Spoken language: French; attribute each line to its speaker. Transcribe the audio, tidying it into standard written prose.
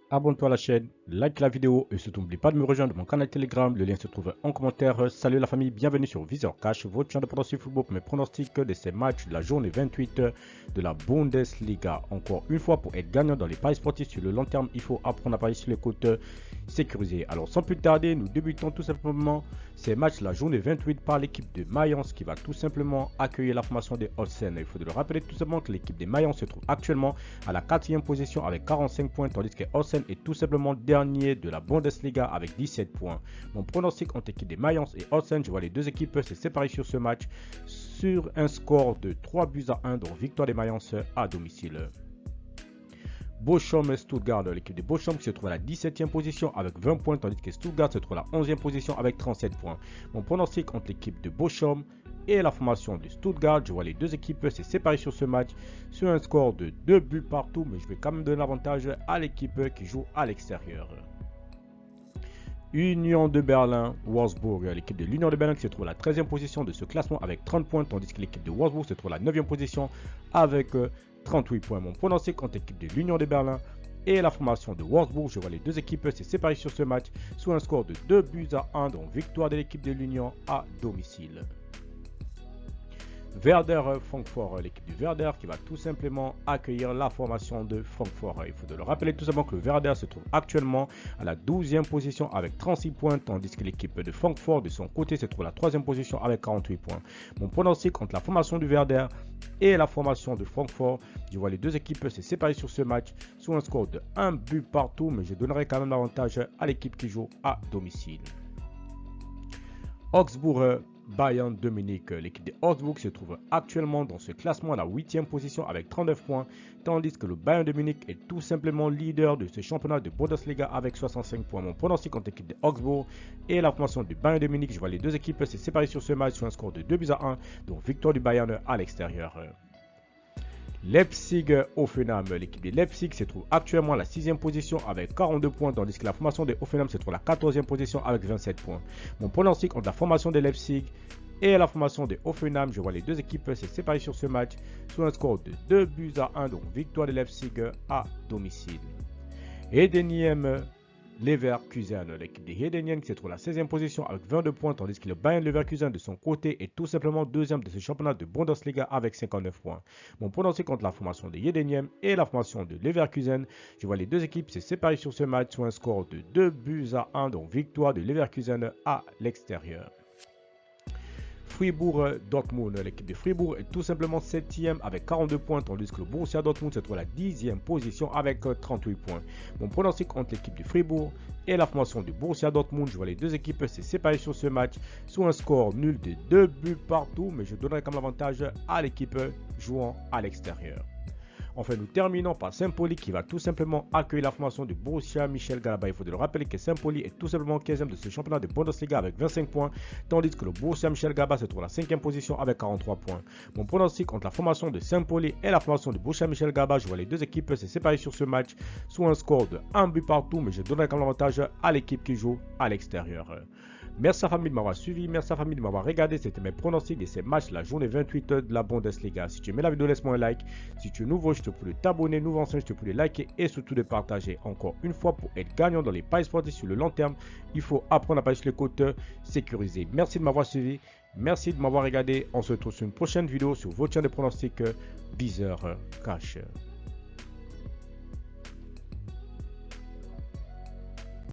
Speaker 1: abonne-toi à la chaîne, like la vidéo et surtout n'oublie pas de me rejoindre dans mon canal Telegram. Le lien se trouve en commentaire. Salut la famille, bienvenue sur Viseur Cash, votre chaîne de pronostic football pour mes pronostics de ces matchs de la journée 28 de la Bundesliga. Encore une fois, pour être gagnant dans les paris sportifs sur le long terme, il faut apprendre à parier sur les côtes sécurisées. Alors sans plus tarder, nous débutons tout simplement ces matchs de la journée 28 par l'équipe de Mayence qui va tout simplement accueillir la formation des Holstein. Il faut le rappeler tout simplement que l'équipe des Mayence se trouve actuellement à la 4e position avec 45 points, tandis que Holstein est tout simplement dernier de la Bundesliga avec 17 points. Mon pronostic entre l'équipe des Mayence et Holstein, je vois les deux équipes se séparer sur ce match sur un score de 3-1, donc victoire des Mayence à domicile. Bochum-Stuttgart, l'équipe de Bochum qui se trouve à la 17e position avec 20 points, tandis que Stuttgart se trouve à la 11e position avec 37 points. Mon pronostic entre l'équipe de Bochum et la formation de Stuttgart, je vois les deux équipes se séparer sur ce match sur un score de 2 buts partout, mais je vais quand même donner l'avantage à l'équipe qui joue à l'extérieur. Union de Berlin, Wolfsburg, l'équipe de l'Union de Berlin qui se trouve à la 13e position de ce classement avec 30 points, tandis que l'équipe de Wolfsburg se trouve à la 9e position avec 38 points. Mon pronostic entre l'équipe de l'Union de Berlin et la formation de Wolfsburg, je vois les deux équipes se séparer sur ce match sur un score de 2-1, donc victoire de l'équipe de l'Union à domicile. Werder Francfort, l'équipe du Werder qui va tout simplement accueillir la formation de Francfort. Il faut le rappeler tout simplement que le Werder se trouve actuellement à la 12e position avec 36 points, tandis que l'équipe de Francfort de son côté se trouve à la 3e position avec 48 points. Mon pronostic entre la formation du Werder et la formation de Francfort, je vois les deux équipes se séparer sur ce match sur un score de 1 but partout, mais je donnerai quand même l'avantage à l'équipe qui joue à domicile. Augsbourg Bayern de Munich, l'équipe de Augsbourg se trouve actuellement dans ce classement à la 8e position avec 39 points, tandis que le Bayern de Munich est tout simplement leader de ce championnat de Bundesliga avec 65 points. Mon pronostic contre l'équipe de Augsbourg et la formation du Bayern de Munich, je vois les deux équipes se séparer sur ce match sur un score de 2-1, donc victoire du Bayern à l'extérieur. Leipzig-Hoffenheim, l'équipe de Leipzig se trouve actuellement à la 6e position avec 42 points, tandis que la formation de Hoffenheim se trouve à la 14e position avec 27 points. Mon pronostic entre la formation de Leipzig et la formation de Hoffenheim, je vois les deux équipes se séparer sur ce match sur un score de 2-1, donc victoire de Leipzig à domicile. Heidenheim Leverkusen, l'équipe de Heidenheim qui se trouve à la 16e position avec 22 points, tandis que le Bayern Leverkusen de son côté est tout simplement deuxième de ce championnat de Bundesliga avec 59 points. Mon pronostic contre la formation de Heidenheim et la formation de Leverkusen, je vois les deux équipes se séparer sur ce match sur un score de 2-1, donc victoire de Leverkusen à l'extérieur. Fribourg-Dortmund, l'équipe de Fribourg est tout simplement 7e avec 42 points, tandis que le Borussia Dortmund se trouve à la 10e position avec 38 points. Mon pronostic entre l'équipe de Fribourg et la formation du Borussia Dortmund, je vois les deux équipes se séparer sur ce match sur un score nul de 2 buts partout, mais je donnerai comme avantage à l'équipe jouant à l'extérieur. Enfin, nous terminons par Saint-Pauli qui va tout simplement accueillir la formation du Borussia Mönchengladbach. Il faut le rappeler que Saint-Pauli est tout simplement 15e de ce championnat de Bundesliga avec 25 points, tandis que le Borussia Mönchengladbach se trouve à la 5e position avec 43 points. Mon pronostic entre la formation de Saint-Pauli et la formation du Borussia Mönchengladbach, je vois les deux équipes se séparer sur ce match sur un score de 1 but partout, mais je donnerai comme avantage à l'équipe qui joue à l'extérieur. Merci à la famille de m'avoir suivi, merci à la famille de m'avoir regardé, c'était mes pronostics de ces matchs la journée 28 de la Bundesliga. Si tu aimais la vidéo, laisse-moi un like. Si tu es nouveau, je te prie de t'abonner, nouveau ancien, je te prie de liker et surtout de partager. Encore une fois, pour être gagnant dans les paris sportifs sur le long terme, il faut apprendre à parier sur les côtes sécurisées. Merci de m'avoir suivi, merci de m'avoir regardé. On se retrouve sur une prochaine vidéo sur votre chaîne de pronostics Viseur Cash.